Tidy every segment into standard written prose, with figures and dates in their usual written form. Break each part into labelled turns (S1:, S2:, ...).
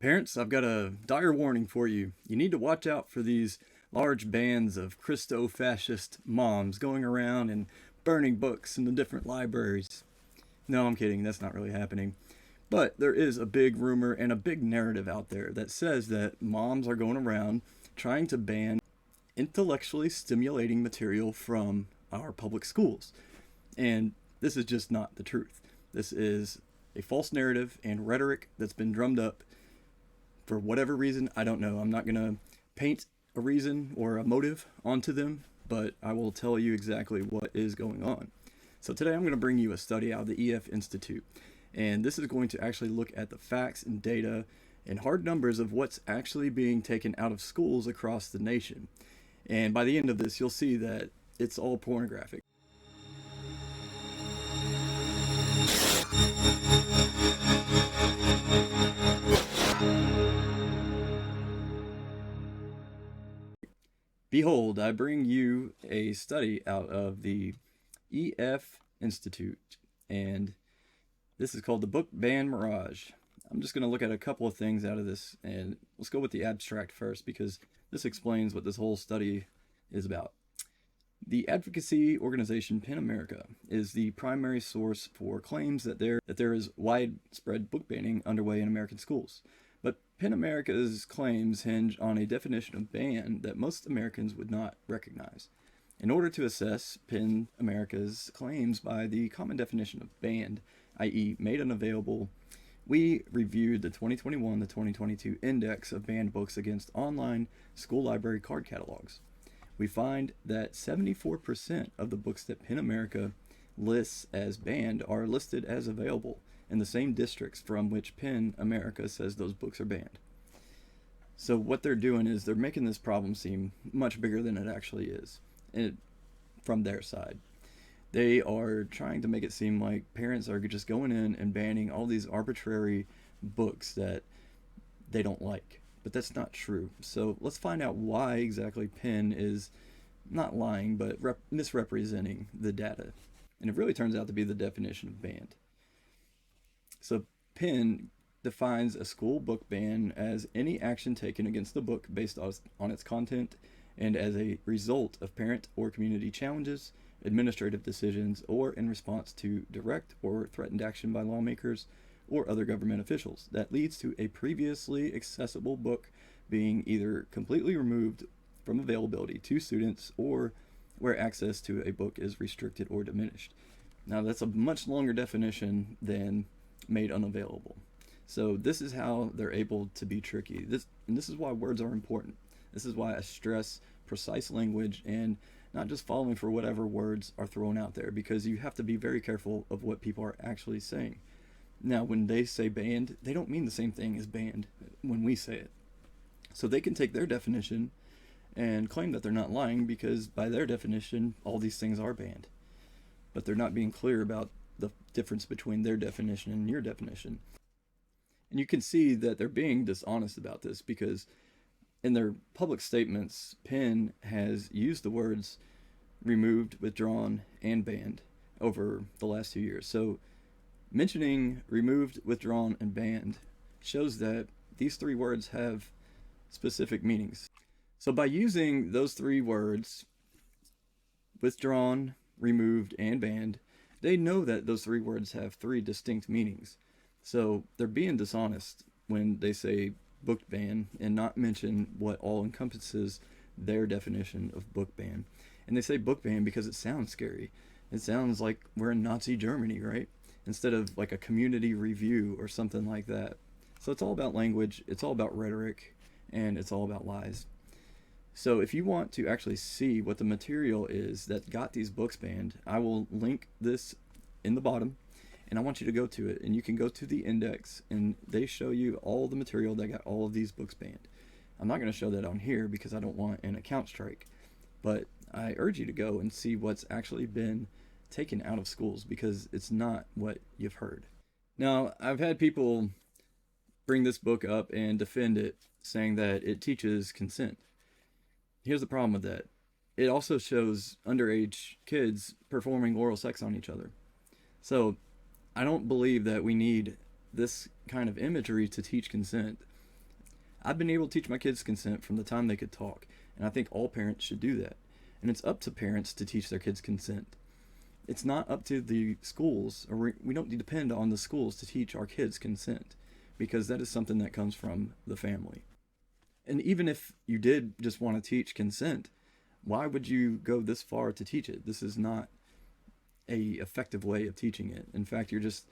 S1: Parents, I've got a dire warning for you. You need to watch out for these large bands of Christo fascist moms going around and burning books in the different libraries. No, I'm kidding, that's not really happening. But there is a big rumor and a big narrative out there that says that moms are going around trying to ban intellectually stimulating material from our public schools. And this is just not the truth. This is a false narrative and rhetoric that's been drummed up for whatever reason. I don't know. I'm not going to paint a reason or a motive onto them, but I will tell you exactly what is going on. So today I'm going to bring you a study out of the EF Institute, and this is going to actually look at the facts and data and hard numbers of what's actually being taken out of schools across the nation. And by the end of this, you'll see that it's all pornographic. Behold, I bring you a study out of the EF Institute, and this is called the Book Ban Mirage. I'm just going to look at a couple of things out of this, and let's go with the abstract first because this explains what this whole study is about. The advocacy organization PEN America is the primary source for claims that there is widespread book banning underway in American schools. But PEN America's claims hinge on a definition of ban that most Americans would not recognize. In order to assess PEN America's claims by the common definition of banned, i.e. made unavailable, we reviewed the 2021 to 2022 Index of Banned Books against online school library card catalogs. We find that 74% of the books that PEN America lists as banned are listed as available in the same districts from which PEN America says those books are banned. So what they're doing is they're making this problem seem much bigger than it actually is, from their side. They are trying to make it seem like parents are just going in and banning all these arbitrary books that they don't like. But that's not true. So let's find out why exactly PEN is not lying, but misrepresenting the data. And it really turns out to be the definition of banned. So PEN defines a school book ban as any action taken against the book based on its content and as a result of parent or community challenges, administrative decisions, or in response to direct or threatened action by lawmakers or other government officials that leads to a previously accessible book being either completely removed from availability to students or where access to a book is restricted or diminished. Now that's a much longer definition than made unavailable. So this is how they're able to be tricky. This is why words are important. This is why I stress precise language and not just following for whatever words are thrown out there, because you have to be very careful of what people are actually saying. Now, when they say banned, they don't mean the same thing as banned when we say it. So they can take their definition and claim that they're not lying because by their definition, all these things are banned. But they're not being clear about the difference between their definition and your definition. And you can see that they're being dishonest about this because in their public statements, PEN has used the words removed, withdrawn, and banned over the last 2 years. So mentioning removed, withdrawn, and banned shows that these three words have specific meanings. So by using those three words, withdrawn, removed, and banned, they know that those three words have three distinct meanings. So they're being dishonest when they say book ban and not mention what all encompasses their definition of book ban. And they say book ban because it sounds scary. It sounds like we're in Nazi Germany, right? Instead of like a community review or something like that. So it's all about language, it's all about rhetoric, and it's all about lies. So if you want to actually see what the material is that got these books banned, I will link this in the bottom, and I want you to go to it, and you can go to the index, and they show you all the material that got all of these books banned. I'm not going to show that on here because I don't want an account strike, but I urge you to go and see what's actually been taken out of schools because it's not what you've heard. Now, I've had people bring this book up and defend it, saying that it teaches consent. Here's the problem with that. It also shows underage kids performing oral sex on each other. So I don't believe that we need this kind of imagery to teach consent. I've been able to teach my kids consent from the time they could talk, and I think all parents should do that. And it's up to parents to teach their kids consent. It's not up to the schools, or we don't depend on the schools to teach our kids consent, because that is something that comes from the family. And even if you did just want to teach consent, why would you go this far to teach it? This is not a effective way of teaching it. In fact, you're just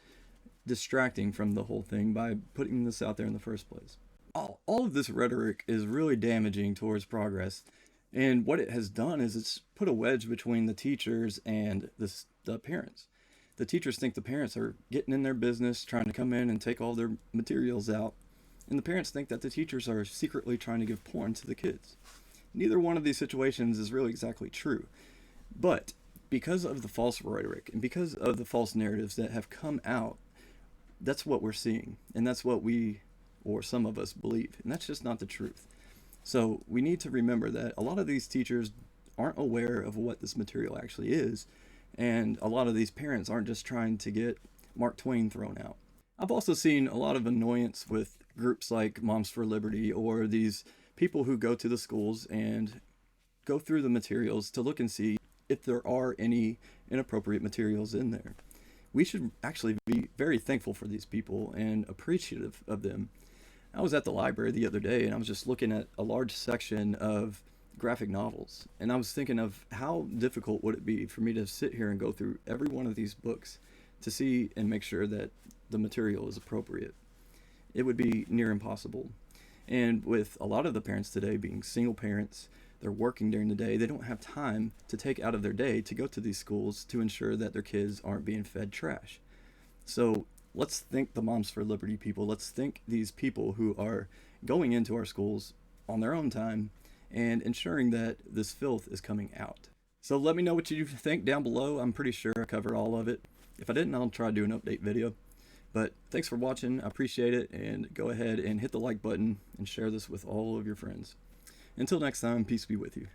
S1: distracting from the whole thing by putting this out there in the first place. All of this rhetoric is really damaging towards progress. And what it has done is it's put a wedge between the teachers and the parents. The teachers think the parents are getting in their business, trying to come in and take all their materials out. And the parents think that the teachers are secretly trying to give porn to the kids. Neither one of these situations is really exactly true. But because of the false rhetoric and because of the false narratives that have come out, that's what we're seeing. And that's what we, or some of us, believe. And that's just not the truth. So we need to remember that a lot of these teachers aren't aware of what this material actually is. And a lot of these parents aren't just trying to get Mark Twain thrown out. I've also seen a lot of annoyance with groups like Moms for Liberty or these people who go to the schools and go through the materials to look and see if there are any inappropriate materials in there. We should actually be very thankful for these people and appreciative of them. I was at the library the other day and I was just looking at a large section of graphic novels, and I was thinking of how difficult would it be for me to sit here and go through every one of these books to see and make sure that the material is appropriate. It would be near impossible. And with a lot of the parents today being single parents, they're working during the day, they don't have time to take out of their day to go to these schools to ensure that their kids aren't being fed trash. So let's thank the Moms for Liberty people. Let's thank these people who are going into our schools on their own time and ensuring that this filth is coming out. So let me know what you think down below. I'm pretty sure I covered all of it. If I didn't, I'll try to do an update video. But thanks for watching. I appreciate it. And go ahead and hit the like button and share this with all of your friends. Until next time, peace be with you.